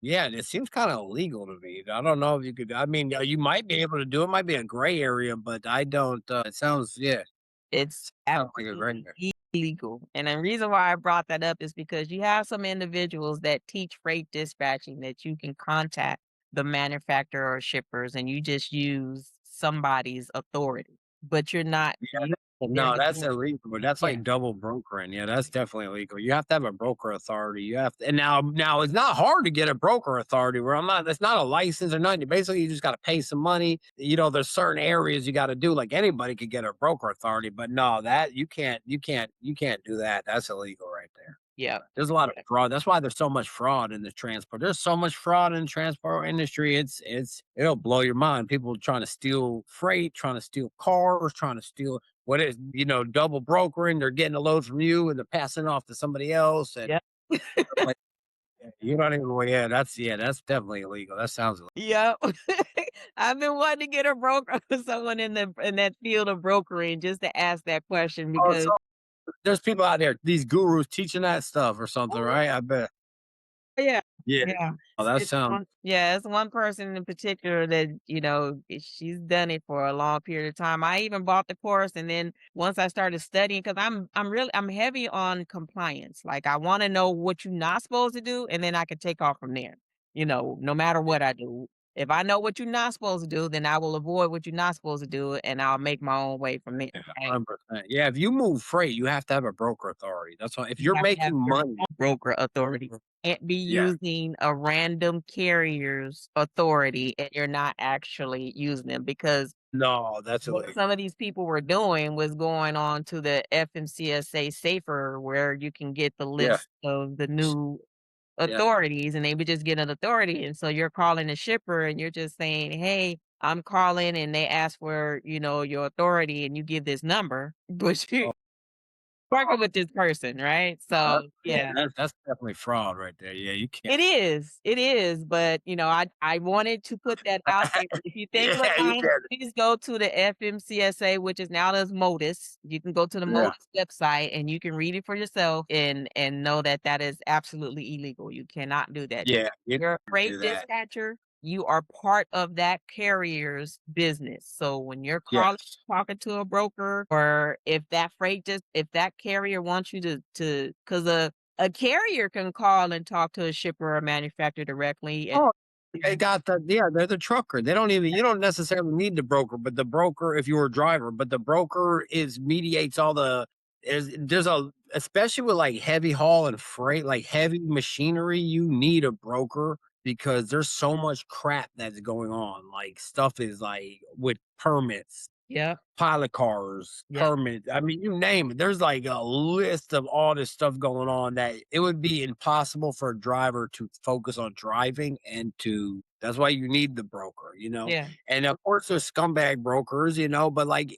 Yeah, it seems kind of illegal to me. I don't know if you could. I mean, you might be able to do it. Might be a gray area, but I don't. It sounds yeah, It's sounds like a gray absolutely area. illegal, and the reason why I brought that up is because you have some individuals that teach freight dispatching that you can contact the manufacturer or shippers, and you just use somebody's authority, but you're not using their No, that's authority. illegal. That's Yeah, like double brokering. Yeah, that's definitely illegal. You have to have a broker authority. You have to, and now it's not hard to get a broker authority where I'm not, it's not a license or nothing. Basically, you just got to pay some money. There's certain areas you got to do. Like anybody could get a broker authority, but no, that you can't do that. That's illegal right there. yeah, There's a lot of yeah, fraud. That's why there's so much fraud in the transport. There's so much fraud in the transport industry. It'll blow your mind. People trying to steal freight, trying to steal cars, trying to steal what is double brokering. They're getting a load from you and they're passing it off to somebody else. And yeah. like you don't even well, that's definitely illegal. That sounds illegal. Yep. I've been wanting to get a broker someone in that field of brokering just to ask that question Oh, because so there's people out there, these gurus teaching that stuff or something, right? I bet. yeah. Yeah. Yeah. Oh, that It's sounds one yeah, it's one person in particular that, she's done it for a long period of time. I even bought the course and then once I started studying, because I'm heavy on compliance. Like I want to know what you're not supposed to do, and then I can take off from there. No matter what I do. If I know what you're not supposed to do, then I will avoid what you're not supposed to do and I'll make my own way from there. yeah, Right? 100%. Yeah, if you move freight, you have to have a broker authority. That's why if You you're have to have making your money, own broker authority. Can't be yeah. using a random carrier's authority and you're not actually using them because No, that's what illegal. some of these people were doing was going on to the FMCSA Safer where you can get the Yeah, list of the new yeah. authorities and they would just get an authority. And so you're calling a shipper and you're just saying, hey, I'm calling and they ask for, your authority and you give this number, but you Oh, working with this person, right? no, So yeah, yeah. that's definitely fraud right there. Yeah, you can't. It is, but, I wanted to put that out there. If you think Yeah, you about it, can't. please go to the FMCSA, which is now as Modus. You can go to the Yeah, Modus website and you can read it for yourself and know that that is absolutely illegal. You cannot do that. yeah, you You're a can't freight do that. dispatcher, you are part of that carrier's business. So when you're calling Yes. talking to a broker or if that carrier wants you to because a carrier can call and talk to a shipper or manufacturer directly and Oh, they got they're the trucker. They don't even you don't necessarily need the broker, but the broker, if you're a driver, but the broker is mediates all the there's a especially with like heavy haul and freight, like heavy machinery, you need a broker because there's so much crap that's going on. Like stuff is like with permits, yeah, pilot cars, yeah, permit. I mean, you name it. There's like a list of all this stuff going on that it would be impossible for a driver to focus on driving and to that's why you need the broker. yeah, And of course there's scumbag brokers, but like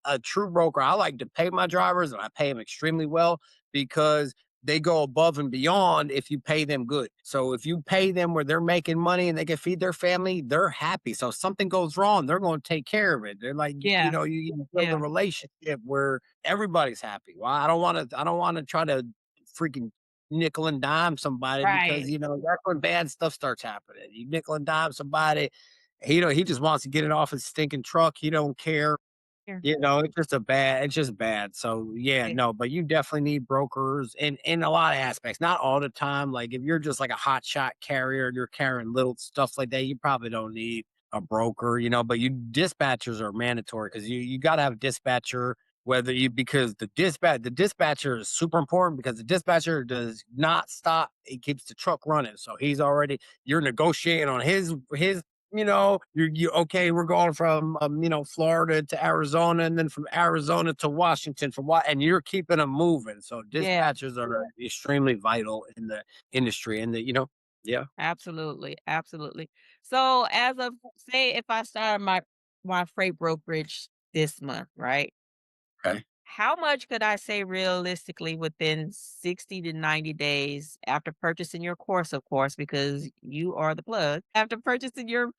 a true broker, I like to pay my drivers and I pay them extremely well because they go above and beyond if you pay them good. So if you pay them where they're making money and they can feed their family, they're happy. So if something goes wrong, they're going to take care of it. They're like, yeah, you build a yeah, relationship where everybody's happy. Well, I don't want to try to freaking nickel and dime somebody because, right. that's when bad stuff starts happening. You nickel and dime somebody, he just wants to get it off his stinking truck. He don't care. Here, It's just bad. So yeah, yeah, no, but you definitely need brokers in a lot of aspects. Not all the time. Like if you're just like a hot shot carrier and you're carrying little stuff like that, you probably don't need a broker, but you dispatchers are mandatory because you got to have a dispatcher whether you because the dispatcher is super important because the dispatcher does not stop. He keeps the truck running. So you're negotiating on his you okay, we're going from Florida to Arizona and then from Arizona to Washington for what and you're keeping them moving. So Yeah, dispatchers are extremely vital in the industry and yeah. absolutely, absolutely. So as of say if I started my freight brokerage this month, right? Okay. How much could I say realistically within 60 to 90 days after purchasing your course, of course, because you are the plug. After purchasing your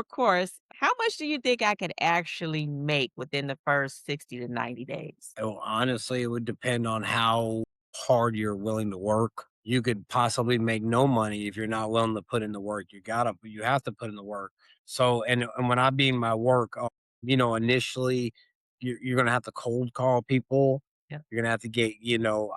course, how much do you think I could actually make within the first 60 to 90 days? Oh, honestly, it would depend on how hard you're willing to work. You could possibly make no money if you're not willing to put in the work. You have to put in the work. So, and when I mean my work, initially you're going to have to cold call people. Yeah. You're going to have to get,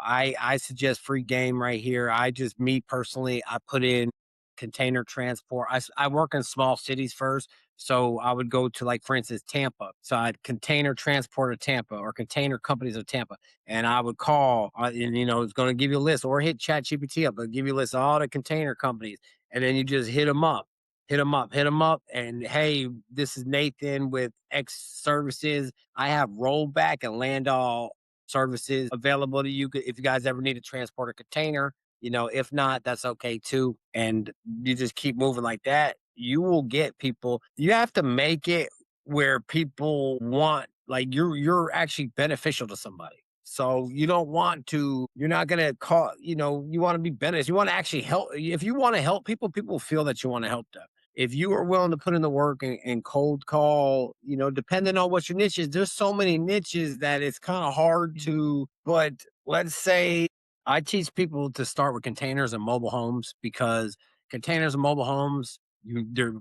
I suggest free game right here. Me personally, I put in container transport. I work in small cities first. So I would go to like, for instance, Tampa. So I'd container transport of Tampa or container companies of Tampa. And I would call and, it's going to give you a list or hit chat GPT up, but give you a list of all the container companies. And then you just hit them up, hit them up. And hey, this is Nathan with X services. I have rollback and land all services available to you if you guys ever need to transport a container. If not, that's okay too. And you just keep moving like that. You will get people. You have to make it where people want, like you're actually beneficial to somebody. So you're not gonna call, you want to be beneficial. You want to actually help. If you want to help people, people feel that you want to help them. If you are willing to put in the work and cold call, depending on what your niche is, there's so many niches that it's kind of hard to, but let's say I teach people to start with containers and mobile homes because containers and mobile homes,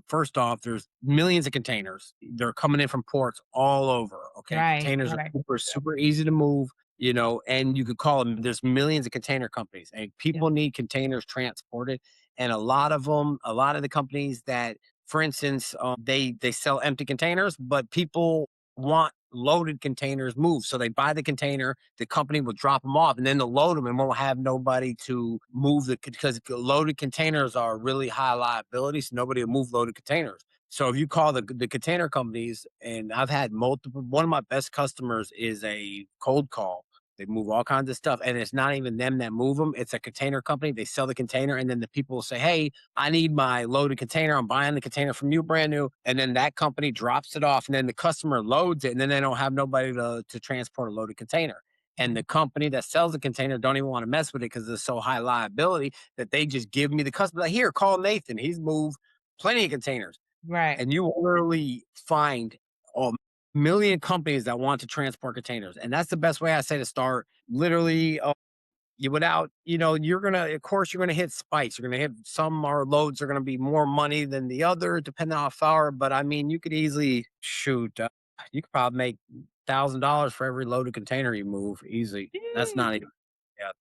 first off, there's millions of containers. They're coming in from ports all over. Okay. Right, Containers are right. super easy to move, and you could call them, there's millions of container companies and Yeah. people need containers transported. And a lot of the companies that, for instance, they sell empty containers, but people want loaded containers moved. So they buy the container, the company will drop them off, and then they'll load them and won't have nobody to move because loaded containers are really high liability. So nobody will move loaded containers. So if you call the container companies, and I've had multiple, one of my best customers is a cold call. They move all kinds of stuff, and it's not even them that move them. It's a container company. They sell the container, and then the people will say, "Hey, I need my loaded container. I'm buying the container from you brand new." And then that company drops it off, and then the customer loads it, and then they don't have nobody to transport a loaded container. And the company that sells the container don't even want to mess with it because it's so high liability that they just give me the customer. Like, here, call Nathan. He's moved plenty of containers. Right. And you will literally find a million companies that want to transport containers. And that's the best way I say to start. Literally, you're gonna, of course, you're gonna hit spikes. You're gonna hit some our loads are gonna be more money than the other, depending on how far. But I mean, you could easily shoot. You could probably make $1,000 for every loaded container you move. Easy. That's not Yay. even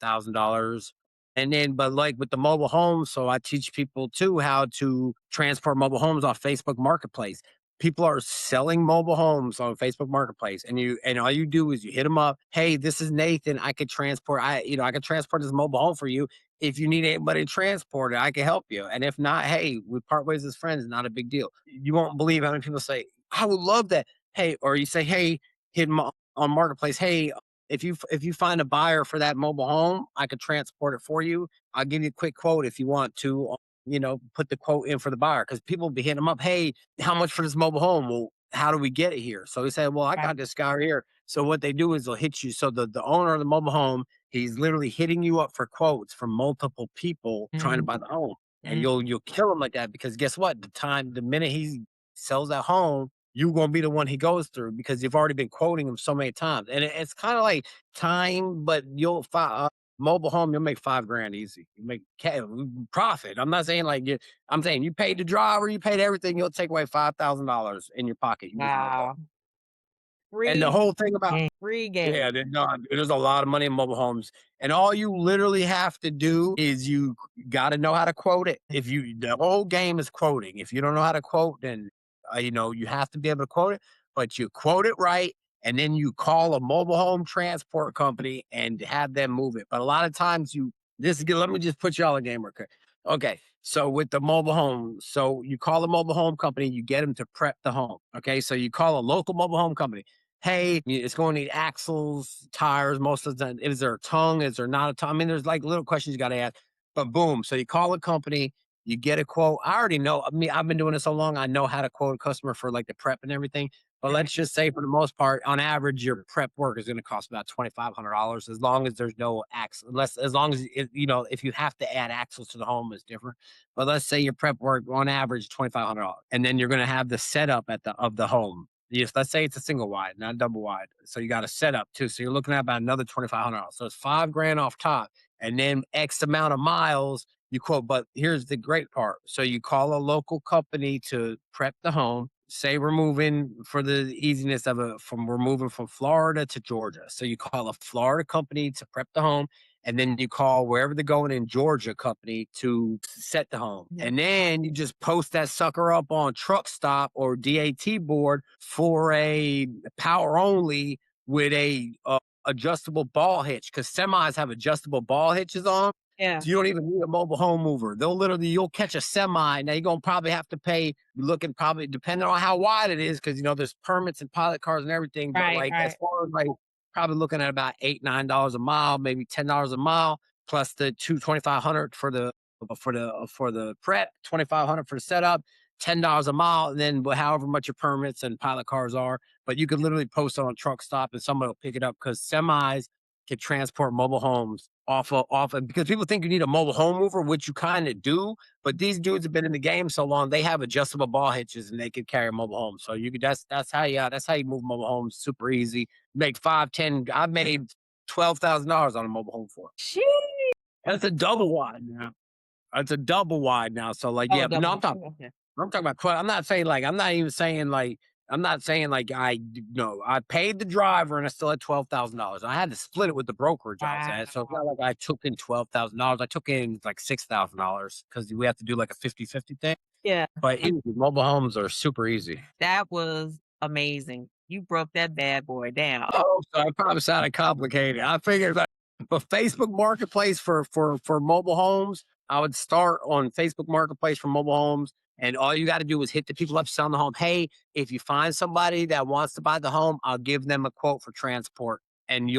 $1,000. And then, but like with the mobile homes, so I teach people too how to transport mobile homes off Facebook Marketplace. People are selling mobile homes on Facebook Marketplace, and all you do is you hit them up. Hey, this is Nathan. I could transport this mobile home for you. If you need anybody to transport it, I can help you. And if not, hey, we part ways as friends. Not a big deal. You won't believe how many people say, "I would love that." Hey, or you say, "Hey, hit 'em on Marketplace. Hey, if you find a buyer for that mobile home, I could transport it for you. I'll give you a quick quote if you want to, put the quote in for the buyer because people be hitting them up. Hey, how much for this mobile home? Well, how do we get it here? So they say, well, I Right. got this guy right here. So what they do is they'll hit you. So the owner of the mobile home, he's literally hitting you up for quotes from multiple people trying to Mhm, buy the home, and mhm. you'll kill him like that because guess what? The minute he sells that home, you're gonna be the one he goes through because you've already been quoting him so many times. And it's kind of like time, but you'll find mobile home, you'll make 5 grand easy. You make profit. I'm not saying like I'm saying you paid the driver, you paid everything, you'll take away $5,000 in your pocket. You make no more. Wow. And the Free whole thing about game, free game. yeah, no, there's a lot of money in mobile homes, and all you literally have to do is you got to know how to quote it. If you the whole game is quoting. If you don't know how to quote, then you have to be able to quote it. But you quote it right, and then you call a mobile home transport company and have them move it. But a lot of times let me just put y'all a game real quick. Okay. So with the mobile home, so you call a mobile home company, you get them to prep the home. Okay. So you call a local mobile home company. Hey, it's going to need axles, tires. Most of the time, is there a tongue? Is there not a tongue? I mean, there's like little questions you got to ask. But boom. So you call a company, you get a quote. I already know. I mean, I've been doing it so long. I know how to quote a customer for like the prep and everything. But let's just say, for the most part, on average, your prep work is going to cost about $2,500, as long as there's no axle, as long as if you have to add axles to the home, is different. But let's say your prep work on average $2,500, and then you're going to have the setup of the home. Yes, let's say it's a single wide, not double wide. So you got a setup too. So you're looking at about another $2,500. So it's $5,000 off top, and then X amount of miles you quote. But here's the great part. So you call a local company to prep the home. Say we're moving, for the easiness of it, we're moving from Florida to Georgia. So you call a Florida company to prep the home, and then you call wherever they're going in Georgia company to set the home. Yeah. And then you just post that sucker up on Truck Stop or DAT board for a power only with a adjustable ball hitch, because semis have adjustable ball hitches on. Yeah. So you don't even need a mobile home mover. You'll catch a semi. Now you're going to probably have to pay, looking probably depending on how wide it is, because there's permits and pilot cars and everything. But Right, as right. far as probably looking at about $8, $9 a mile, maybe $10 a mile, plus the 2,500 for the prep, 2,500 for the setup, $10 a mile, and then however much your permits and pilot cars are. But you could literally post it on Truck Stop and somebody will pick it up, because semis can transport mobile homes off of, because people think you need a mobile home mover, which you kind of do. But these dudes have been in the game so long, they have adjustable ball hitches and they can carry a mobile home. So that's how you move mobile homes super easy. Make 5, 10. I've made $12,000 on a mobile home for. Sheesh. That's a double wide now. It's a double wide now. So Oh, but no, double. Okay. I'm talking about 12. I'm not saying I paid the driver and I still had $12,000. I had to split it with the brokerage I was at. So it's not like I took in $12,000. I took in like $6,000, because we have to do like a 50-50 thing. Yeah. But mobile homes are super easy. That was amazing. You broke that bad boy down. Oh, so I probably sounded complicated. I figured that, but Facebook Marketplace for mobile homes, I would start on Facebook Marketplace for mobile homes, and all you got to do is hit the people up selling the home. Hey, if you find somebody that wants to buy the home, I'll give them a quote for transport. And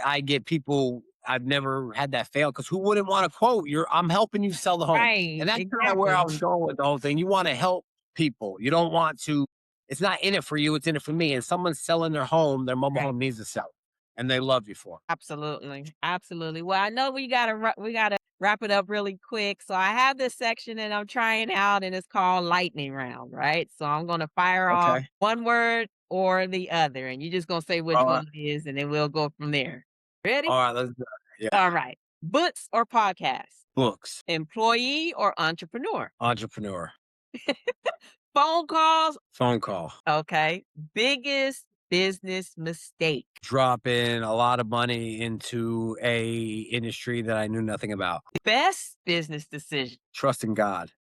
I get people. I've never had that fail, because who wouldn't want a quote? I'm helping you sell the home, Right. and that's kind of where I was going with the whole thing. You want to help people. You don't want to. It's not in it for you, it's in it for me. And someone's selling their home, their mobile home needs to sell, and they love you for it. Absolutely. Absolutely. Well, I know we gotta wrap it up really quick. So I have this section that I'm trying out, and it's called lightning round, right? So I'm gonna fire off Okay. one word or the other, and you're just gonna say which All one right. it is, and then we'll go from there. Ready? All right. Let's do it. Yeah. All right. Books or podcasts? Books. Employee or entrepreneur? Entrepreneur. Phone calls? Phone call. Okay. Biggest business mistake? Dropping a lot of money into a industry that I knew nothing about. Best business decision? Trusting God.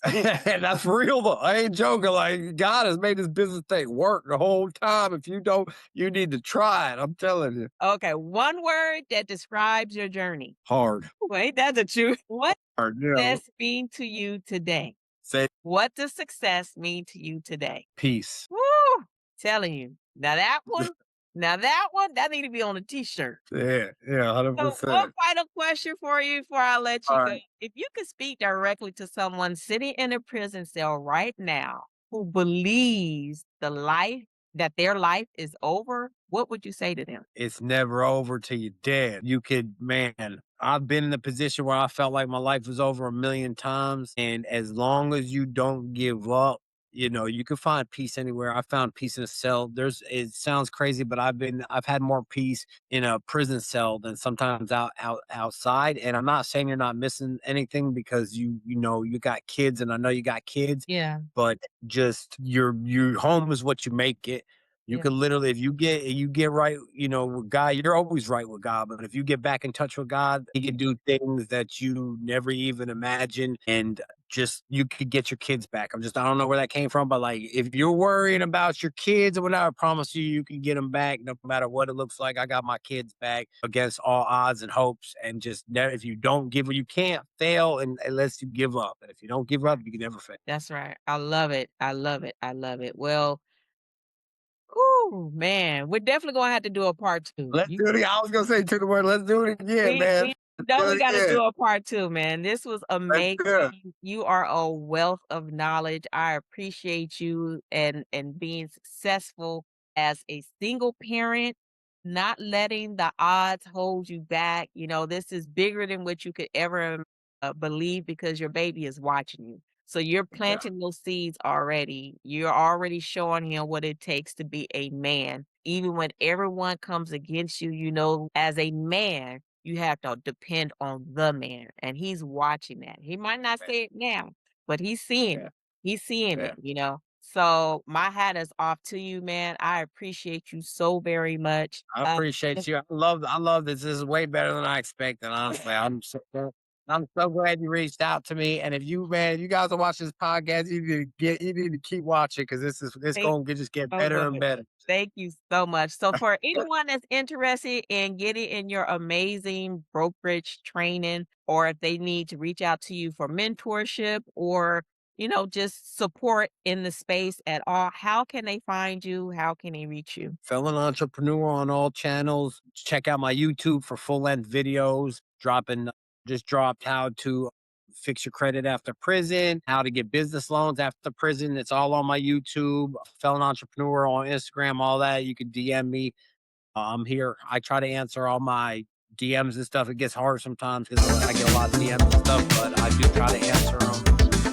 That's real though. I ain't joking. Like, God has made this business thing work the whole time. If you don't, you need to try it. I'm telling you. Okay. One word that describes your journey. Hard. Wait, that's the truth. What Hard. does success mean to you today? Say What does success mean to you today? peace. Woo! Telling you. That need to be on a t-shirt. Yeah. Yeah. So 100%. one final question for you before I let you All go. right. If you could speak directly to someone sitting in a prison cell right now who believes that their life is over, what would you say to them? It's never over till you're dead. I've been in a position where I felt like my life was over a million times. And as long as you don't give up, you can find peace anywhere. I found peace in a cell. It sounds crazy, but I've had more peace in a prison cell than sometimes outside. And I'm not saying you're not missing anything, because you got kids, and I know you got kids, Yeah. but just your home is what you make it. You Yeah. can literally, if you get right, with God, you're always right with God. But if you get back in touch with God, He can do things that you never even imagined. And just you could get your kids back. I don't know where that came from, but like if you're worrying about your kids or whatever, I promise you, you can get them back no matter what it looks like. I got my kids back against all odds and hopes. And just never, if you don't give, you can't fail unless you give up. And if you don't give up, you can never fail. That's right. I love it. I love it. I love it. Well, oh man, we're definitely gonna have to do a part two. Let's do it. I was gonna say to the word, let's do it again, We man. Let's know do we it gotta again. do a part 2, man. This was Let's do it. amazing. You are a wealth of knowledge. I appreciate you and being successful as a single parent, not letting the odds hold you back. You know, this is bigger than what you could ever believe because your baby is watching you. So you're Yeah. planting those seeds already. You're already showing him what it takes to be a man. Even when everyone comes against you, you know, as a man, you have to depend on the man, and he's watching that. He might not say it now, but he's seeing Yeah. it. He's seeing Yeah. it, you know? So my hat is off to you, man. I appreciate you so very much. I appreciate you. I love this. This is way better than I expected, honestly. I'm so glad you reached out to me. And if you, man, you guys are watching this podcast, you need to keep watching because this Thank going to just get so better much. and better. Thank you so much. So for anyone that's interested in getting in your amazing brokerage training, or if they need to reach out to you for mentorship or, you know, just support in the space at all, how can they find you? How can they reach you? Felon Entrepreneur on all channels. Check out my YouTube for full length videos. Just dropped how to fix your credit after prison, how to get business loans after prison. It's all on my YouTube. Felon Entrepreneur on Instagram, all that. You can DM me. I'm here. I try to answer all my DMs and stuff. It gets hard sometimes because I get a lot of DMs and stuff, but I do try to answer them.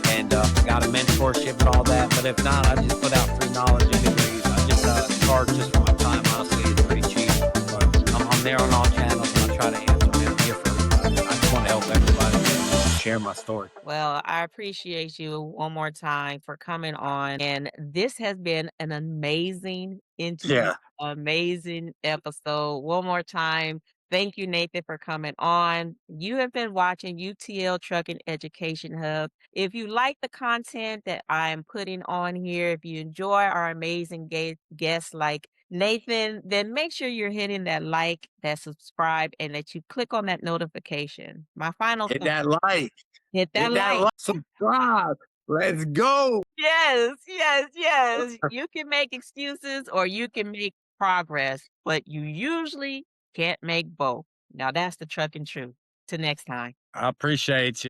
And got a mentorship and all that. But if not, I just put out free knowledge anyways. I just charge just for my time. Honestly, it's pretty cheap. But I'm there on all channels and I try to answer. Man, I'm here for everybody. I just want to help everybody and share my story. Well, I appreciate you one more time for coming on. And this has been an amazing interview, Yeah. amazing episode. One more time. Thank you, Nathan, for coming on. You have been watching UTL Trucking Education Hub. If you like the content that I'm putting on here, if you enjoy our amazing guests like Nathan, then make sure you're hitting that like, that subscribe, and that you click on that notification. My final Hit thought, that like. hit that Hit that like. like. Subscribe. Let's go. Yes, yes, yes. You can make excuses or you can make progress, but you usually can't make both. Now that's the trucking truth. Till next time. I appreciate you.